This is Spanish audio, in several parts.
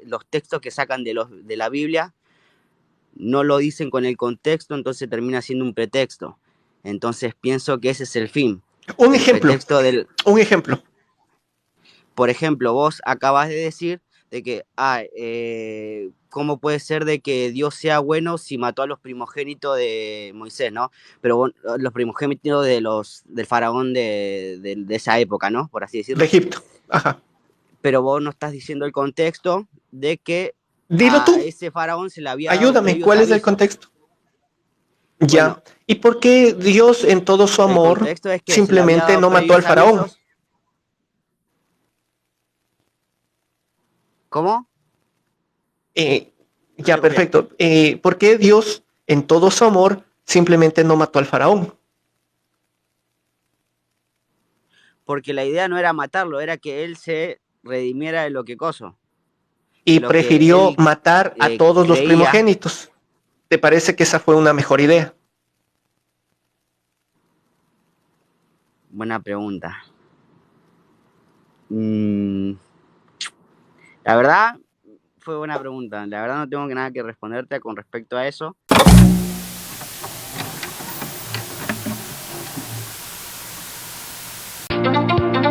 los textos que sacan de la Biblia no lo dicen con el contexto, entonces termina siendo un pretexto. Entonces pienso que ese es el fin. Un El ejemplo, pretexto del... un ejemplo. Por ejemplo, vos acabas de decir de que, ¿cómo puede ser de que Dios sea bueno si mató a los primogénitos de Moisés, ¿no? Pero bueno, los primogénitos del faraón de esa época, ¿no? Por así De decirlo. Egipto. Ajá. Pero vos no estás diciendo el contexto de que Dilo a tú. ese faraón se le había dado Ayúdame. previo ¿Cuál es el aviso. contexto? Bueno, Ya. ¿Y por qué Dios en todo su el amor contexto es que se le había simplemente dado no mató al previos faraón? avisos. ¿Cómo? No Ya, escuché. perfecto. ¿Por qué Dios en todo su amor simplemente no mató al faraón? Porque la idea no era matarlo, era que él se redimiera de lo que coso, Y de lo que prefirió él matar a todos los creía. primogénitos. ¿Te parece que esa fue una mejor idea? Buena pregunta. Mm, la verdad, fue buena pregunta. La verdad no tengo nada que responderte con respecto a eso.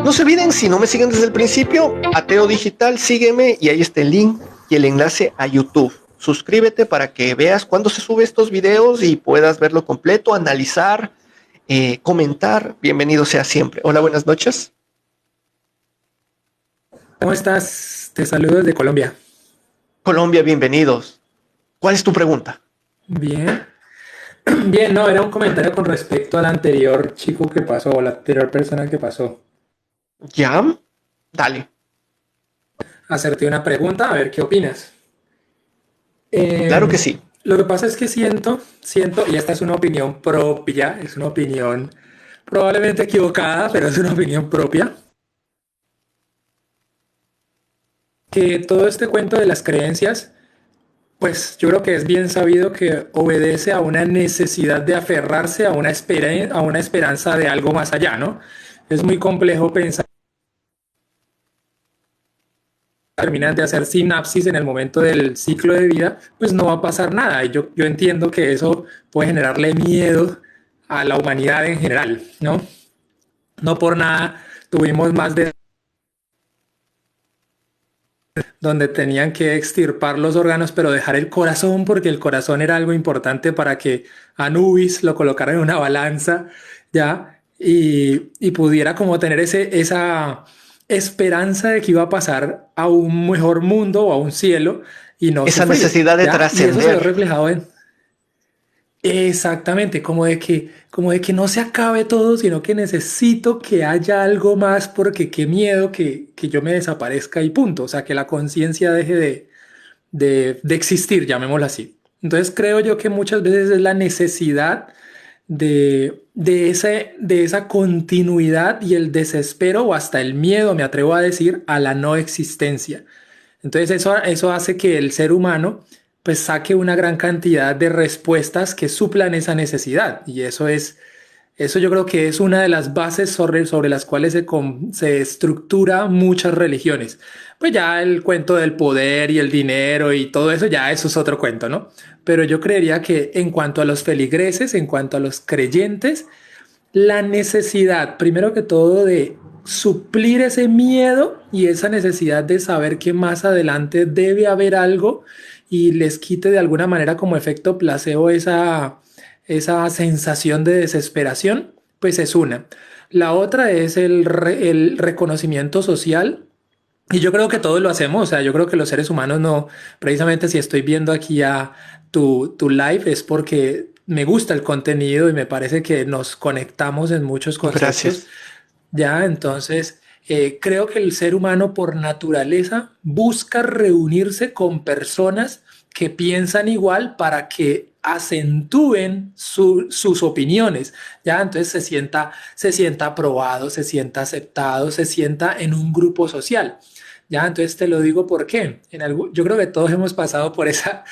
No se olviden, si no me siguen desde el principio, Ateo Digital, sígueme y ahí está el link y el enlace a YouTube. Suscríbete para que veas cuándo se sube estos videos y puedas verlo completo, analizar, comentar. Bienvenido sea siempre. Hola, buenas noches. ¿Cómo estás? Te saludo desde Colombia. Colombia, bienvenidos. ¿Cuál es tu pregunta? Bien. Bien, no, era un comentario con respecto al anterior chico que pasó, o la anterior persona que pasó. ¿Ya? Dale. Hacerte una pregunta, a ver qué opinas. Claro que Eh, sí. lo que pasa es que siento, y esta es una opinión propia, es una opinión probablemente equivocada, pero es una opinión propia, que todo este cuento de las creencias, pues yo creo que es bien sabido que obedece a una necesidad de aferrarse a una esperanza de algo más allá, ¿no? Es muy complejo pensar, terminas de hacer sinapsis en el momento del ciclo de vida, pues no va a pasar nada. Y yo entiendo que eso puede generarle miedo a la humanidad en general, ¿no? No por nada tuvimos más de donde tenían que extirpar los órganos, pero dejar el corazón, porque el corazón era algo importante para que Anubis lo colocara en una balanza, ¿ya? Y pudiera como tener esa esperanza de que iba a pasar a un mejor mundo o a un cielo y no Esa sufrir, necesidad de ¿ya? Y eso se ve trascender. reflejado en, exactamente, como de que no se acabe todo, sino que necesito que haya algo más porque qué miedo que yo me desaparezca y punto. O sea, que la conciencia deje de existir, llamémoslo así. Entonces creo yo que muchas veces es la necesidad de esa continuidad y el desespero o hasta el miedo, me atrevo a decir, a la no existencia. Entonces eso hace que el ser humano pues saque una gran cantidad de respuestas que suplan esa necesidad. Y eso yo creo que es una de las bases sobre las cuales se estructura muchas religiones. Pues ya el cuento del poder y el dinero y todo eso, ya eso es otro cuento, ¿no? Pero yo creería que en cuanto a los feligreses, en cuanto a los creyentes, la necesidad, primero que todo, de suplir ese miedo y esa necesidad de saber que más adelante debe haber algo y les quite de alguna manera como efecto placebo esa sensación de desesperación, pues es una. La otra es el reconocimiento social. Y yo creo que todos lo hacemos, o sea, yo creo que los seres humanos no, precisamente si estoy viendo aquí a tu live es porque me gusta el contenido y me parece que nos conectamos en muchos conceptos. Gracias. Ya, entonces, creo que el ser humano por naturaleza busca reunirse con personas que piensan igual para que acentúen sus opiniones, ya, entonces se sienta aprobado, se sienta aceptado, se sienta en un grupo social. Ya, entonces te lo digo porque yo creo que todos hemos pasado por esa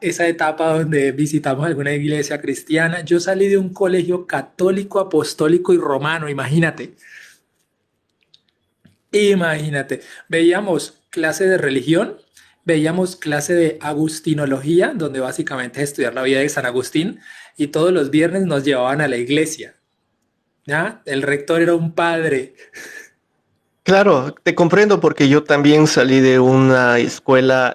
etapa donde visitamos alguna iglesia cristiana. Yo salí de un colegio católico, apostólico y romano, imagínate. Imagínate, veíamos clase de religión, veíamos clase de agustinología, donde básicamente es estudiar la vida de San Agustín, y todos los viernes nos llevaban a la iglesia. ¿Ya? El rector era un padre. Claro, te comprendo porque yo también salí de una escuela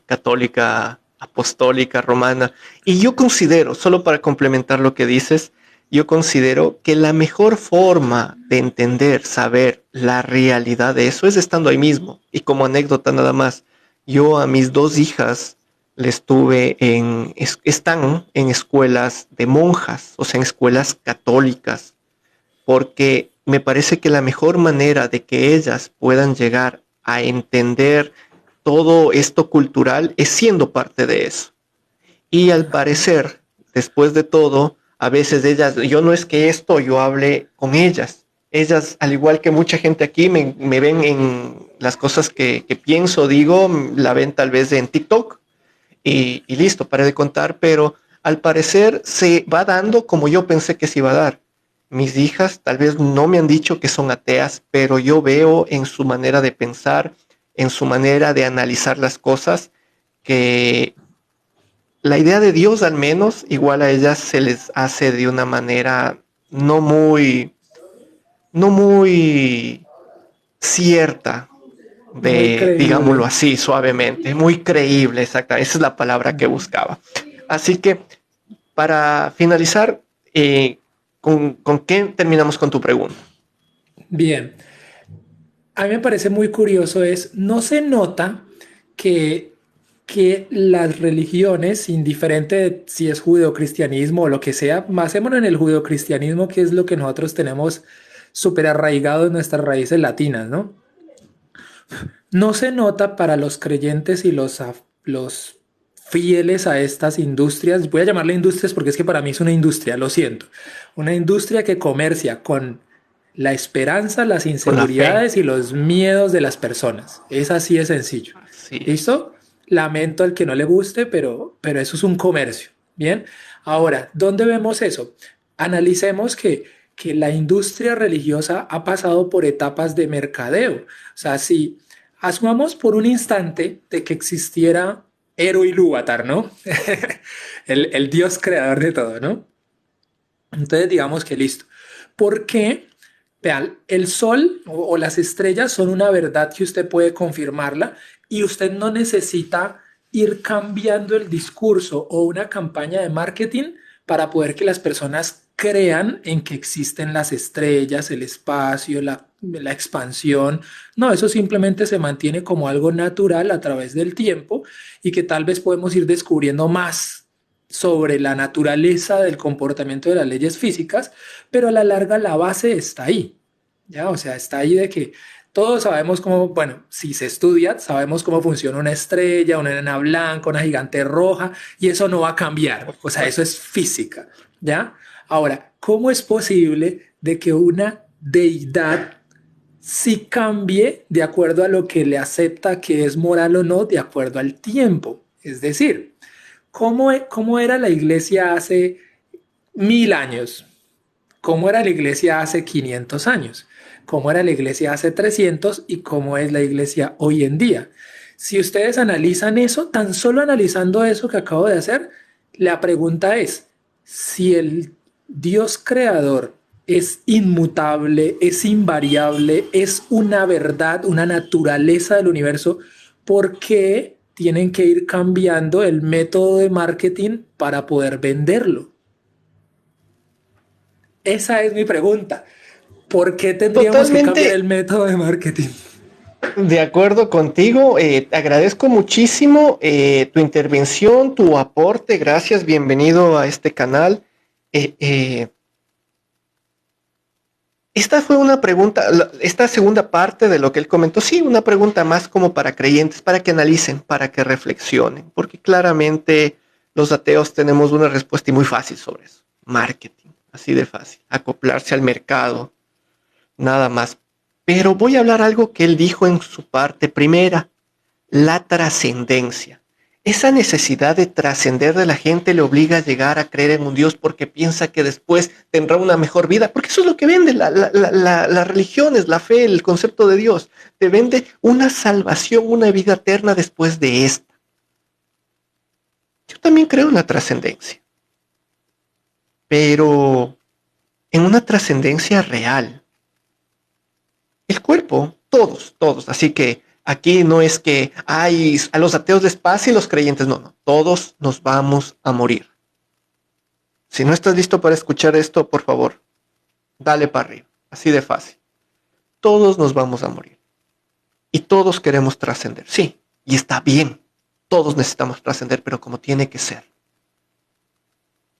católica, apostólica, romana, y yo considero, solo para complementar lo que dices, yo considero que la mejor forma de entender, saber la realidad de eso es estando ahí mismo. Y como anécdota nada más, yo a mis dos hijas les tuve están en escuelas de monjas, o sea, en escuelas católicas porque me parece que la mejor manera de que ellas puedan llegar a entender todo esto cultural es siendo parte de eso. Y al parecer, después de todo, a veces ellas, yo no es que esto yo hable con ellas. Ellas, al igual que mucha gente aquí, me ven en las cosas que pienso, digo, la ven tal vez en TikTok y listo, paré de contar, pero al parecer se va dando como yo pensé que se iba a dar. Mis hijas tal vez no me han dicho que son ateas, pero yo veo en su manera de pensar, en su manera de analizar las cosas, que la idea de Dios al menos igual a ellas se les hace de una manera no muy, no muy cierta, Muy de, digámoslo creíble. así, suavemente, muy creíble, exacta, esa es la palabra que buscaba. Así que para finalizar, ¿con qué terminamos con tu pregunta? Bien, a mí me parece muy curioso no se nota que, que las religiones, indiferente de si es judeocristianismo o lo que sea, basémonos en el judeocristianismo, que es lo que nosotros tenemos súper arraigado en nuestras raíces latinas, ¿no? No se nota para los creyentes y los fieles a estas industrias, voy a llamarle industrias porque es que para mí es una industria, lo siento, una industria que comercia con la esperanza, las Con la fe. inseguridades y los miedos de las personas. Es así de sencillo. Así es. ¿Listo? Lamento al que no le guste, pero eso es un comercio. Bien. Ahora, ¿dónde vemos eso? Analicemos que la industria religiosa ha pasado por etapas de mercadeo. O sea, si asumamos por un instante de que existiera Ero Ilúvatar, ¿no? El dios creador de todo, ¿no? Entonces digamos que listo. ¿Por qué? Vean, el sol o las estrellas son una verdad que usted puede confirmarla y usted no necesita ir cambiando el discurso o una campaña de marketing para poder que las personas crean en que existen las estrellas, el espacio, la expansión. No, eso simplemente se mantiene como algo natural a través del tiempo y que tal vez podemos ir descubriendo más sobre la naturaleza del comportamiento de las leyes físicas, pero a la larga la base está ahí, ¿ya? O sea, está ahí de que todos sabemos cómo, bueno, si se estudia, sabemos cómo funciona una estrella, una enana blanca, una gigante roja, y eso no va a cambiar, Por o sea, eso supuesto. es física, ¿ya? Ahora, ¿cómo es posible de que una deidad sí cambie de acuerdo a lo que le acepta que es moral o no, de acuerdo al tiempo? Es decir, ¿cómo era la iglesia hace 1000 años? ¿Cómo era la iglesia hace 500 años? ¿Cómo era la iglesia hace 300 y cómo es la iglesia hoy en día? Si ustedes analizan eso, tan solo analizando eso que acabo de hacer, la pregunta es, si el Dios creador es inmutable, es invariable, es una verdad, una naturaleza del universo, ¿por qué tienen que ir cambiando el método de marketing para poder venderlo? Esa es mi pregunta. ¿Por qué tendríamos que cambiar el Totalmente método de marketing? de acuerdo contigo. Te agradezco muchísimo tu intervención, tu aporte. Gracias, bienvenido a este canal. Eh, eh, Esta fue una pregunta, esta segunda parte de lo que él comentó, sí, una pregunta más como para creyentes, para que analicen, para que reflexionen, porque claramente los ateos tenemos una respuesta muy fácil sobre eso. Marketing, así de fácil, acoplarse al mercado, nada más. Pero voy a hablar algo que él dijo en su parte primera, la trascendencia. esa necesidad de trascender de la gente le obliga a llegar a creer en un Dios porque piensa que después tendrá una mejor vida, porque eso es lo que vende las religiones, la fe, el concepto de Dios. Te vende una salvación, una vida eterna después de esta. Yo también creo en la trascendencia, pero en una trascendencia real. El cuerpo, todos. Así que aquí no es que hay a los ateos les pasa y los creyentes no. Todos nos vamos a morir. Si no estás listo para escuchar esto, por favor, dale para arriba. Así de fácil. Todos nos vamos a morir. Y todos queremos trascender. Sí, y está bien. Todos necesitamos trascender, pero como tiene que ser.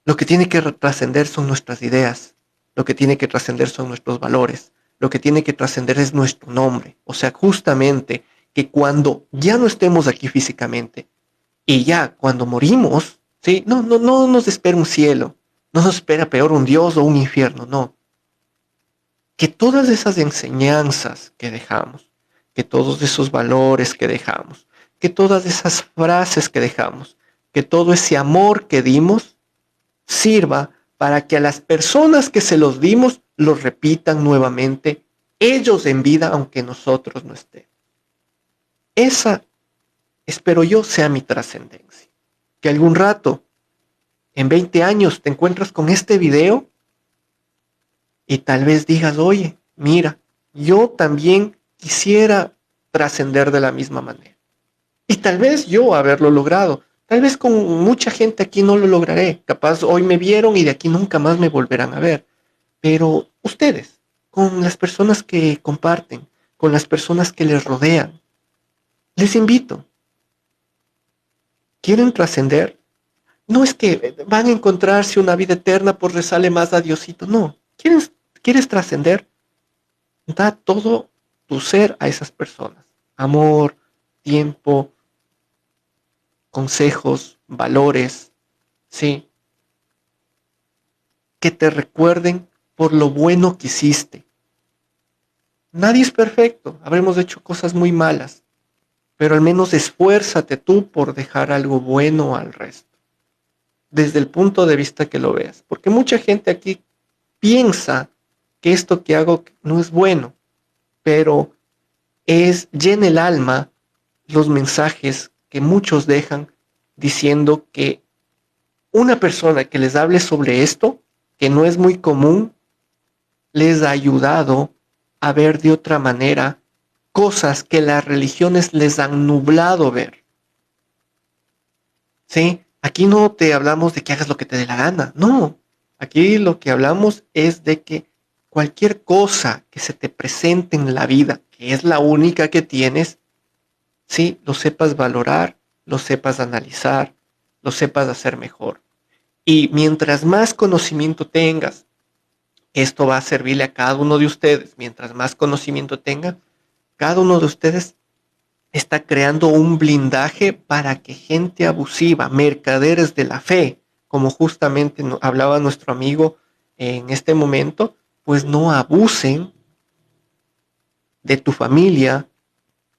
Lo que tiene que trascender son nuestras ideas. Lo que tiene que trascender son nuestros valores. Lo que tiene que trascender es nuestro nombre. O sea, justamente que cuando ya no estemos aquí físicamente y ya cuando morimos, ¿sí? No nos espera un cielo, no nos espera peor un Dios o un infierno, no. Que todas esas enseñanzas que dejamos, que todos esos valores que dejamos, que todas esas frases que dejamos, que todo ese amor que dimos, sirva para que a las personas que se los dimos los repitan nuevamente, ellos en vida, aunque nosotros no estemos. Esa, espero yo, sea mi trascendencia. Que algún rato, en 20 años, te encuentras con este video y tal vez digas, oye, mira, yo también quisiera trascender de la misma manera. Y tal vez yo haberlo logrado. Tal vez con mucha gente aquí no lo lograré. Capaz hoy me vieron y de aquí nunca más me volverán a ver. Pero ustedes, con las personas que comparten, con las personas que les rodean, les invito. ¿Quieren trascender? No es que van a encontrarse una vida eterna por rezarle más a Diosito. No. ¿Quieres trascender? Da todo tu ser a esas personas. Amor, tiempo, consejos, valores, ¿sí? Que te recuerden por lo bueno que hiciste. Nadie es perfecto, habremos hecho cosas muy malas, pero al menos esfuérzate tú por dejar algo bueno al resto, desde el punto de vista que lo veas, porque mucha gente aquí piensa que esto que hago no es bueno, pero llena el alma los mensajes que muchos dejan diciendo que una persona que les hable sobre esto, que no es muy común, les ha ayudado a ver de otra manera cosas que las religiones les han nublado ver. ¿Sí? Aquí no te hablamos de que hagas lo que te dé la gana, no. Aquí lo que hablamos es de que cualquier cosa que se te presente en la vida, que es la única que tienes, sí, lo sepas valorar, lo sepas analizar, lo sepas hacer mejor. Y mientras más conocimiento tengas, esto va a servirle a cada uno de ustedes. Mientras más conocimiento tenga, cada uno de ustedes está creando un blindaje para que gente abusiva, mercaderes de la fe, como justamente hablaba nuestro amigo en este momento, pues no abusen de tu familia,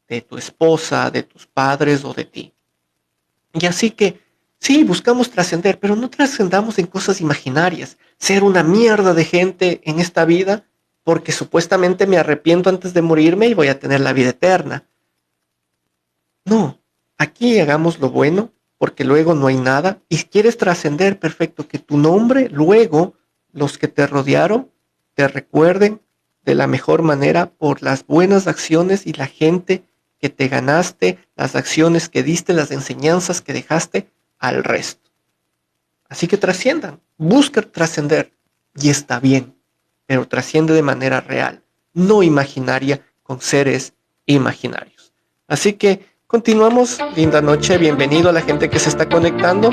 de tu esposa, de tus padres o de ti. Y así que sí, buscamos trascender, pero no trascendamos en cosas imaginarias. Ser una mierda de gente en esta vida porque supuestamente me arrepiento antes de morirme y voy a tener la vida eterna. No, aquí hagamos lo bueno porque luego no hay nada. Y si quieres trascender, perfecto, que tu nombre luego los que te rodearon te recuerden de la mejor manera por las buenas acciones y la gente que te ganaste, las acciones que diste, las enseñanzas que dejaste al resto. Así que trasciendan, busca trascender y está bien, pero trasciende de manera real, no imaginaria con seres imaginarios. Así que continuamos, linda noche, bienvenido a la gente que se está conectando.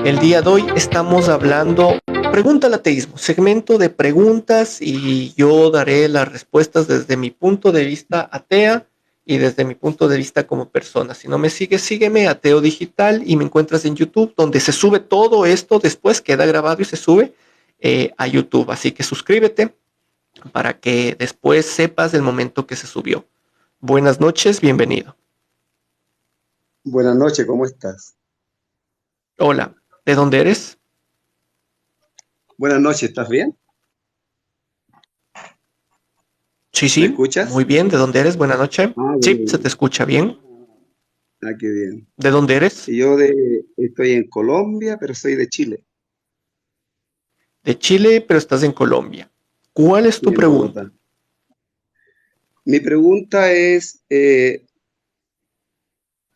El día de hoy estamos hablando Pregunta al Ateísmo, segmento de preguntas y yo daré las respuestas desde mi punto de vista atea y desde mi punto de vista como persona. Si no me sigues, sígueme, Ateo Digital, y me encuentras en YouTube, donde se sube todo esto, después queda grabado y se sube a YouTube. Así que suscríbete para que después sepas del momento que se subió. Buenas noches, bienvenido. Buenas noches, ¿cómo estás? Hola, ¿de dónde eres? Buenas noches, ¿estás bien? Sí, ¿Me sí, muy escuchas? bien. ¿De dónde eres? Buenas noches. Sí, se te Bueno, escucha bien. qué bien. ¿De dónde eres? Estoy en Colombia, pero soy de Chile, De Chile, pero estás en Colombia. ¿Cuál es y tu en pregunta? Bogotá. Mi pregunta es,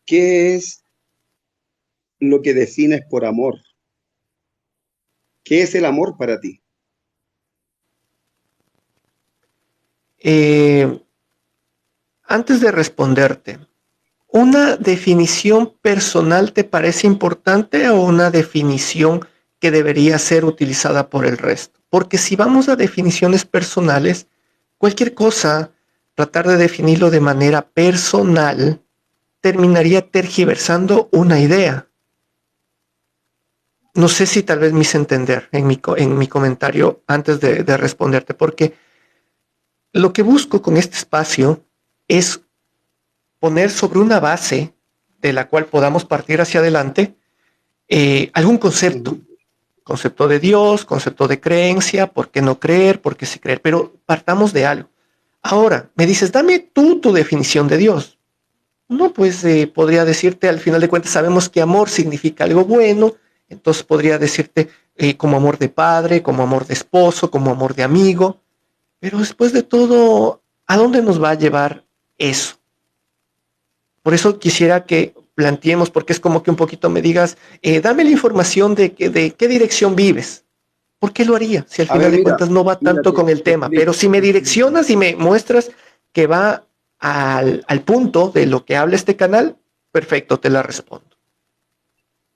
¿qué es lo que defines por amor? ¿Qué es el amor para ti? Eh, Antes de responderte, ¿una definición personal te parece importante o una definición que debería ser utilizada por el resto? Porque si vamos a definiciones personales, cualquier cosa, tratar de definirlo de manera personal, terminaría tergiversando una idea. No sé si tal vez me hice entender en mi comentario antes de responderte, porque lo que busco con este espacio es poner sobre una base de la cual podamos partir hacia adelante algún concepto, Ujú. concepto de Dios, concepto de creencia, por qué no creer, por qué sí creer, pero partamos de algo. Ahora, me dices, dame tú tu definición de Dios. No, pues podría decirte, al final de cuentas sabemos que amor significa algo bueno, entonces podría decirte como amor de padre, como amor de esposo, como amor de amigo, pero después de todo, ¿a dónde nos va a llevar eso? Por eso quisiera que planteemos, porque es como que un poquito me digas, dame la información de qué dirección vives. ¿Por qué lo haría? Si al A final ver, de cuentas no va mira, tanto con el te tema, pero explico, si me te explico, direccionas y me muestras que va al punto de lo que habla este canal, perfecto, te la respondo.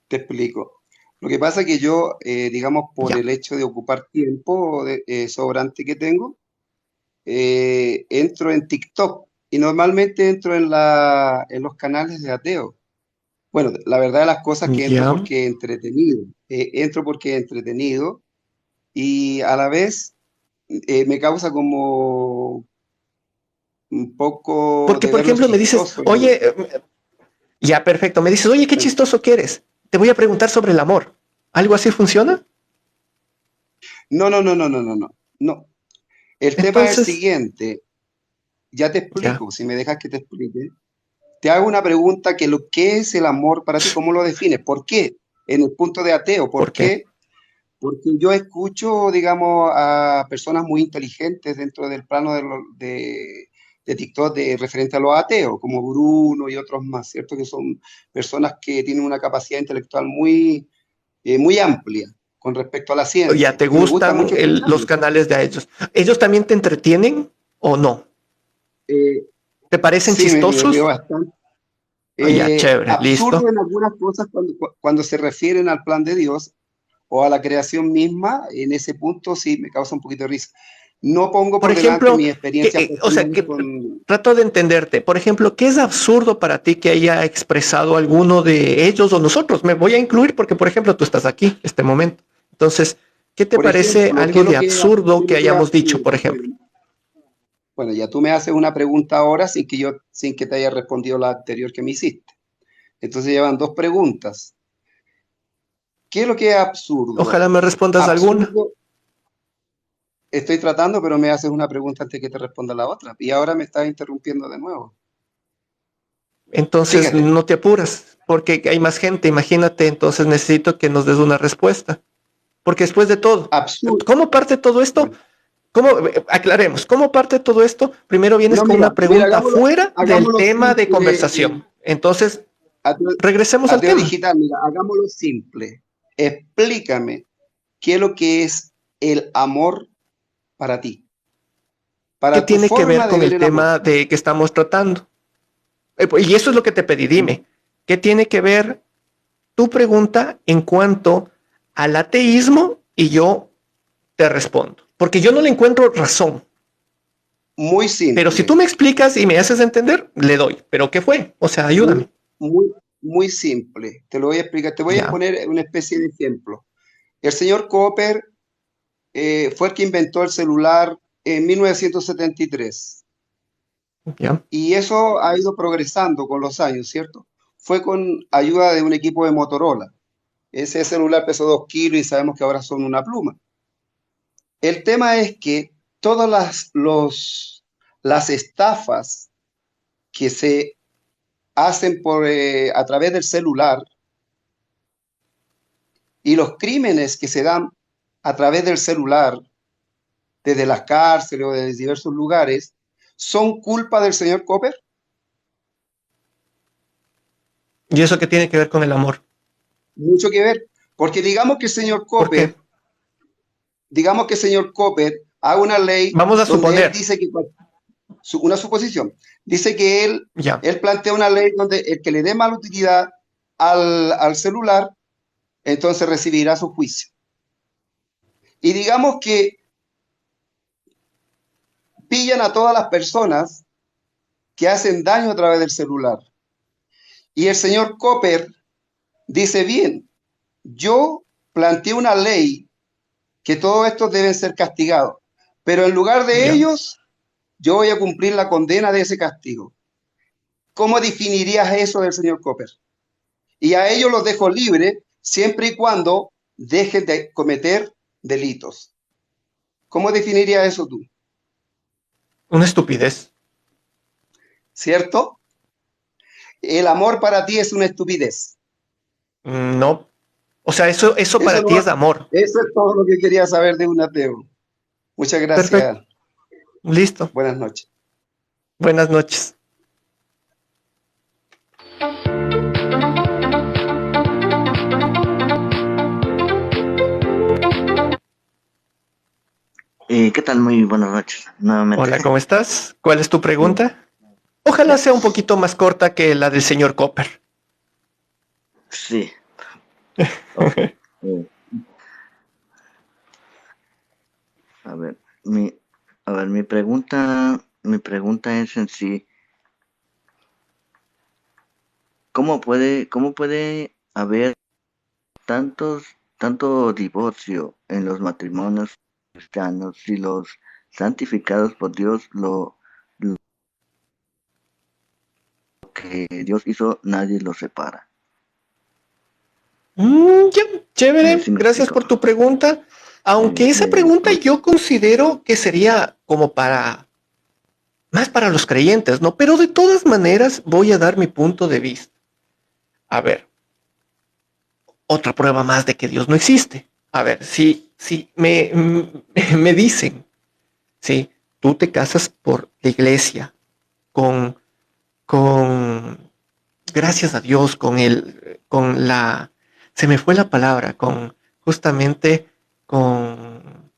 te explico. Lo que pasa es que yo, digamos, por Ya. el hecho de ocupar tiempo sobrante que tengo, entro en TikTok y normalmente entro en los canales de ateo. Bueno, la verdad de las cosas es que entro Ya. porque entretenido, entro porque entretenido y a la vez me causa como un poco Porque, de por verlos ejemplo, me dices, chistoso. oye, ya, perfecto, me dices, oye, qué chistoso que eres. Te voy a preguntar sobre el amor. ¿Algo así funciona? No, no, no, no, no, no, no, no. El tema es el Entonces, siguiente, ya te ya. explico, si me dejas que te explique. Te hago una pregunta que ¿qué es el amor para ti? ¿Cómo lo defines? ¿Por qué? En el punto de ateo, ¿por ¿Por qué? qué? Porque yo escucho, digamos, a personas muy inteligentes dentro del plano de TikTok de referente a los ateos, como Bruno y otros más, ¿cierto? Que son personas que tienen una capacidad intelectual muy amplia con respecto a la Ya, ciencia. ¿te Y me gusta gustan mucho los escucharlos. canales de ellos? ¿Ellos también te entretienen o no? Eh, ¿Te parecen sí, me río chistosos? bastante. Ya, chévere, Absurdo listo. en algunas cosas cuando se refieren al plan de Dios o a la creación misma, en ese punto sí me causa un poquito de risa. No pongo Por por delante ejemplo, mis experiencias o sea, personales que con... trato de entenderte. Por ejemplo, ¿qué es absurdo para ti que haya expresado alguno de ellos o nosotros? Me voy a incluir porque, por ejemplo, tú estás aquí, este momento. Entonces, ¿qué te Por parece ejemplo, algo de absurdo qué es que lo que es hayamos dicho, absurdo? por ejemplo? Bueno, ya tú me haces una pregunta ahora sin que te haya respondido la anterior que me hiciste. Entonces llevan dos preguntas. ¿Qué es lo que es absurdo? Ojalá me respondas alguna. Absurdo, estoy tratando, pero me haces una pregunta antes que te responda la otra. Y ahora me estás interrumpiendo de nuevo. Entonces, Fíjate, no te apuras, porque hay más gente, imagínate, entonces necesito que nos des una respuesta. Porque después de todo, absurdo. ¿cómo parte todo esto? Bueno, ¿Cómo, aclaremos, cómo parte todo esto? Primero vienes no, con una mira, pregunta fuera del hagámoslo tema de simple. conversación. Entonces, Ateo, regresemos al ateo tema. digital, mira, hagámoslo simple. Explícame qué es lo que es el amor para ti, ¿Qué para tu tiene que ver forma de con ver el el amor. tema de que estamos tratando? Y eso es lo que te pedí, dime. ¿Qué tiene que ver tu pregunta en cuanto al ateísmo? Y yo te respondo. Porque yo no le encuentro razón. Muy Pero si tú simple, me explicas y me haces entender, le doy. ¿Pero qué fue? O sea, ayúdame. muy, muy simple. Te lo voy a explicar, te voy a Ya, poner una especie de ejemplo. El señor Cooper fue el que inventó el celular en 1973 ya. y eso ha ido progresando con los años, ¿cierto? fue con ayuda de un equipo de Motorola. Ese celular pesó 2 kilos y sabemos que ahora son una pluma. El tema es que todas las estafas que se hacen a través del celular y los crímenes que se dan a través del celular, desde las cárceles o desde diversos lugares, son culpa del señor Copper. ¿Y eso qué tiene que ver con el amor? Mucho que ver, porque digamos que el señor ¿Por qué? Copper, haga una ley Vamos a donde él suponer. dice que, una suposición, dice que Ya. él plantea una ley donde el que le dé mala utilidad al celular, entonces recibirá su juicio. Y digamos que pillan a todas las personas que hacen daño a través del celular. Y el señor Copper dice, bien, yo planteé una ley que todos estos deben ser castigados, pero en lugar de Ya. ellos, yo voy a cumplir la condena de ese castigo. ¿Cómo definirías eso del señor Copper? Y a ellos los dejo libres siempre y cuando dejen de cometer delitos. ¿Cómo definirías eso tú? Una estupidez. ¿Cierto? El amor para ti es una estupidez. No. O sea, eso Eso, para ti no, es amor. eso es todo lo que quería saber de un ateo. Muchas Perfecto. gracias. Listo. Buenas noches. Buenas noches. ¿Qué tal? Muy buenas noches, nuevamente. Hola, ¿cómo estás? ¿Cuál es tu pregunta? Ojalá sea un poquito más corta que la del señor Copper. Sí. Okay. Mi pregunta es en sí, ¿cómo puede haber tanto divorcio en los matrimonios cristianos si los santificados por Dios lo que Dios hizo nadie los separa? Ya, chévere, Sí me gracias explico. por tu pregunta. Aunque esa pregunta yo considero que sería como más para los creyentes, ¿no? Pero de todas maneras voy a dar mi punto de vista. A ver, otra prueba más de que Dios no existe. A ver, si me dicen, sí, tú te casas por la iglesia, con gracias a Dios, se me fue la palabra, justamente con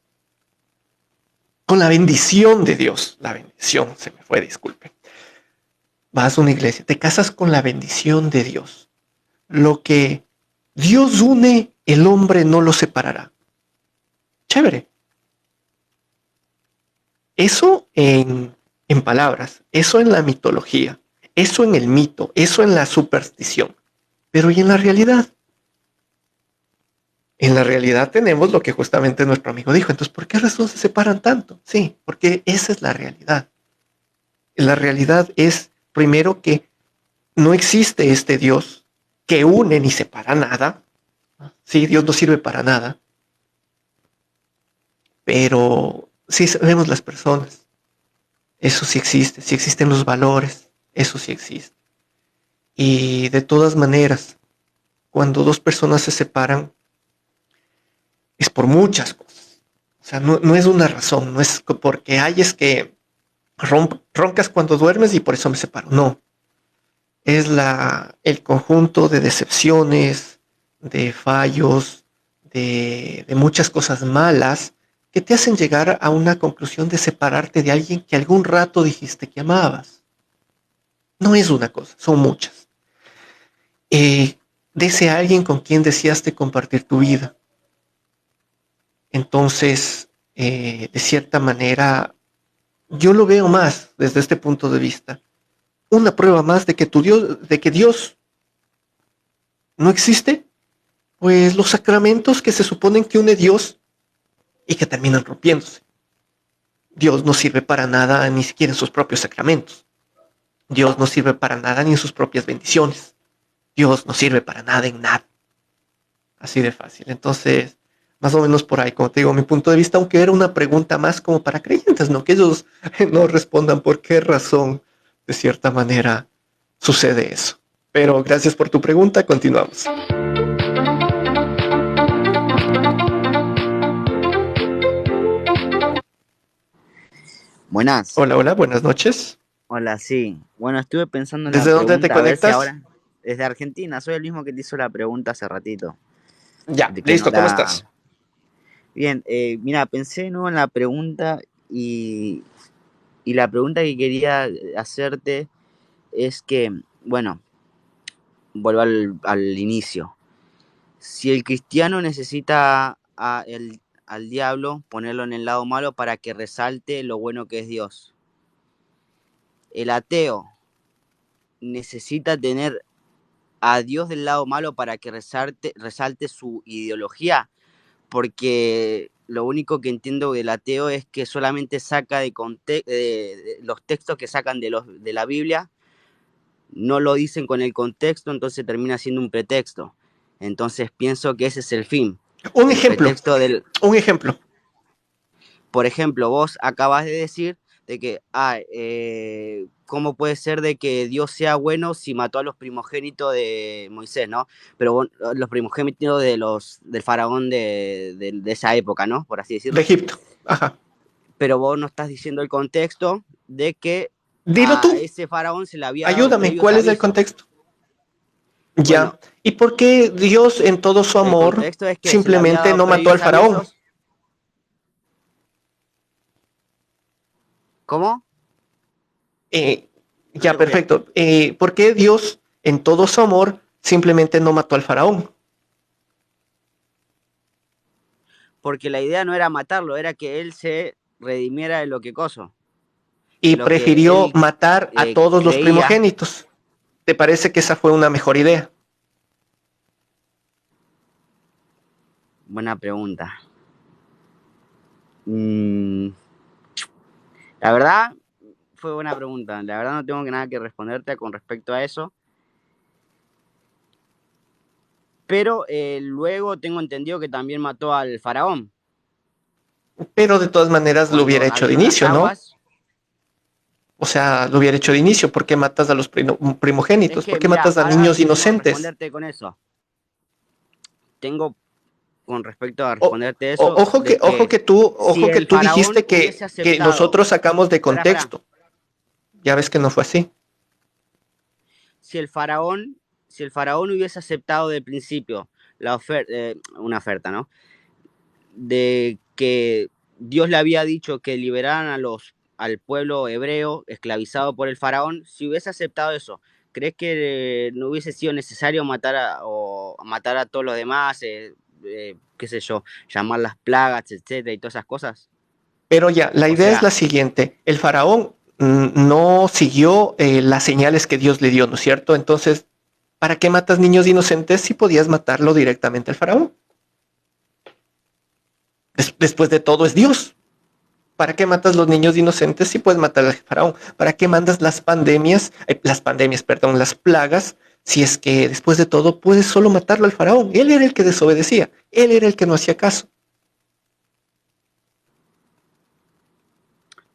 la bendición de Dios, la bendición, se me fue, disculpe. Vas a una iglesia, te casas con la bendición de Dios. Lo que Dios une, el hombre no lo separará. Chévere. Eso en palabras, eso en la mitología, eso en el mito, eso en la superstición. Pero ¿y en la realidad? En la realidad tenemos lo que justamente nuestro amigo dijo. Entonces, ¿por qué razón se separan tanto? Sí, porque esa es la realidad. La realidad es, primero, que no existe este Dios que une ni separa nada. Sí, Dios no sirve para nada. Pero sí sabemos las personas. Eso sí existen los valores, eso sí existe. Y de todas maneras, cuando dos personas se separan, es por muchas cosas. O sea, no es una razón, no es porque es que roncas cuando duermes y por eso me separo. No. Es el conjunto de decepciones, de fallos, de muchas cosas malas que te hacen llegar a una conclusión de separarte de alguien que algún rato dijiste que amabas. No es una cosa, son muchas. De ese alguien con quien deseaste compartir tu vida. Entonces, de cierta manera, yo lo veo más desde este punto de vista. Una prueba más de que Dios no existe, pues los sacramentos que se suponen que une Dios y que terminan rompiéndose. Dios no sirve para nada ni siquiera en sus propios sacramentos. Dios no sirve para nada ni en sus propias bendiciones. Dios no sirve para nada en nada. Así de fácil. Entonces, más o menos por ahí, como te digo, mi punto de vista, aunque era una pregunta más como para creyentes, ¿no? Que ellos no respondan por qué razón, de cierta manera, sucede eso. Pero gracias por tu pregunta, continuamos. Buenas. Hola, hola, buenas noches. Hola, sí. Bueno, estuve pensando en la ¿Desde dónde te pregunta, a ver si conectas? ahora... Desde Argentina, soy el mismo que te hizo la pregunta hace ratito. Ya, De que no listo, ¿cómo era... estás? Bien, mira, pensé ¿no? en la pregunta y la pregunta que quería hacerte es que, bueno, vuelvo al inicio. Si el cristiano necesita al diablo, ponerlo en el lado malo para que resalte lo bueno que es Dios. El ateo necesita tener a Dios del lado malo para que resalte su ideología, porque lo único que entiendo del ateo es que solamente saca de los textos que sacan de la Biblia, no lo dicen con el contexto, entonces termina siendo un pretexto. Entonces pienso que ese es el fin. Un El ejemplo, pretexto del... un ejemplo. Por ejemplo, vos acabas de decir de que, ¿cómo puede ser de que Dios sea bueno si mató a los primogénitos de Moisés, ¿no? Pero los primogénitos del faraón de esa época, ¿no? Por así De decirlo. Egipto. Ajá. Pero vos no estás diciendo el contexto de que Dilo a tú. ese faraón se le había dado Ayúdame. previo ¿Cuál es el aviso. contexto? Bueno, Ya. ¿Y por qué Dios en todo su el amor contexto es que se le había simplemente dado no mató al previos faraón? avisos. ¿Cómo? No Ya, te escuché. perfecto. ¿Por qué Dios en todo su amor simplemente no mató al faraón? Porque la idea no era matarlo, era que él se redimiera de lo que coso, Y de lo que prefirió él matar a todos los creía. primogénitos. ¿Te parece que esa fue una mejor idea? Buena pregunta. La verdad, fue buena pregunta. La verdad no tengo nada que responderte con respecto a eso. Pero luego tengo entendido que también mató al faraón. Pero de todas maneras lo Cuando hubiera hecho de abrió las inicio, ¿no? aguas. O sea, lo hubiera hecho de inicio. ¿Por qué matas a los Es primogénitos? ¿Por que, qué mira, matas a ahora niños tengo que inocentes? responderte con eso. Tengo, con respecto a O- responderte eso, de ojo que si que el tú faraón dijiste hubiese que aceptado... nosotros sacamos de Espera. contexto. Ya ves que no fue así. Si el faraón hubiese aceptado de principio una oferta, ¿no? De que Dios le había dicho que liberaran al pueblo hebreo esclavizado por el faraón, si hubiese aceptado eso, ¿crees que no hubiese sido necesario matar a todos los demás, qué sé yo, llamar las plagas, etcétera, y todas esas cosas? Pero ya, la O idea es sea, la siguiente. El faraón no siguió las señales que Dios le dio, ¿no es cierto? Entonces, ¿para qué matas niños inocentes si podías matarlo directamente al faraón? Después de todo es Dios. ¿Para qué matas los niños inocentes si puedes matar al faraón? ¿Para qué mandas perdón, las plagas, si es que después de todo puedes solo matarlo al faraón? Él era el que desobedecía, él era el que no hacía caso.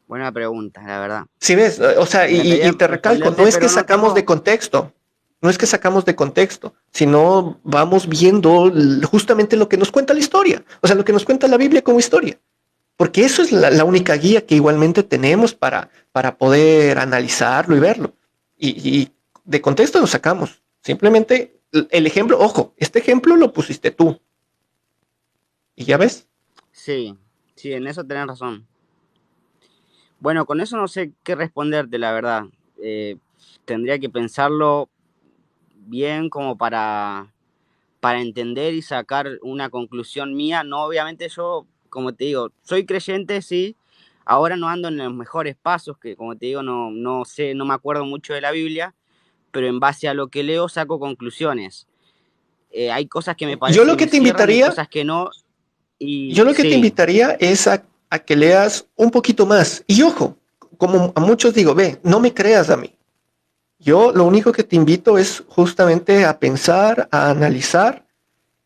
buena pregunta, la verdad. Si ves, o sea, Me encantaría y te recalco, no responderte, es que pero no sacamos de tengo... contexto, no es que sacamos de contexto, sino vamos viendo justamente lo que nos cuenta la historia, o sea, lo que nos cuenta la Biblia como historia. Porque eso es la única guía que igualmente tenemos para poder analizarlo y verlo. Y de contexto lo sacamos. Simplemente el ejemplo, ojo, este ejemplo lo pusiste tú. Y ya ves. Sí, sí, en eso tenés razón. Bueno, con eso no sé qué responderte, la verdad. Tendría que pensarlo bien como para entender y sacar una conclusión mía. No, obviamente yo, como te digo, soy creyente, sí. Ahora no ando en los mejores pasos, que como te digo, no sé, no me acuerdo mucho de la Biblia, pero en base a lo que leo saco conclusiones. Hay cosas que me Yo parece lo que que me te cierran, hay invitaría, cosas que no. yo Y lo que te sí, invitaría es a que leas un poquito más. Y ojo, como a muchos digo, ve, no me creas a mí. Yo lo único que te invito es justamente a pensar, a analizar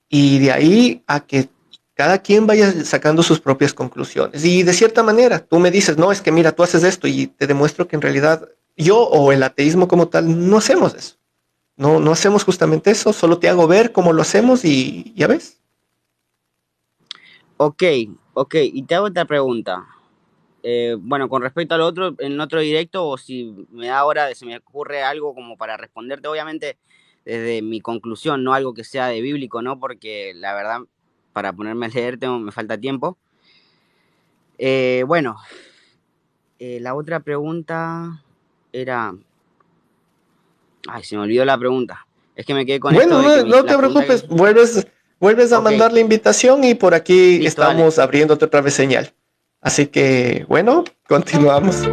y de ahí a que cada quien vaya sacando sus propias conclusiones. Y de cierta manera, tú me dices, no, es que mira, tú haces esto y te demuestro que en realidad yo o el ateísmo como tal no hacemos eso. No hacemos justamente eso, solo te hago ver cómo lo hacemos y ya ves. Ok, y te hago otra pregunta. Bueno, con respecto al otro, en otro directo, o si me da ahora, se me ocurre algo como para responderte, obviamente desde mi conclusión, no algo que sea de bíblico, ¿no? Porque la verdad, para ponerme a leer me falta tiempo. Bueno, la otra pregunta era... Ay, se me olvidó la pregunta. Es que me quedé con esto Bueno, de que no la te pregunta preocupes, que... vuelves a Ok, mandar la invitación y por aquí listo, dale. estamos abriéndote otra vez señal. Así que, bueno, continuamos.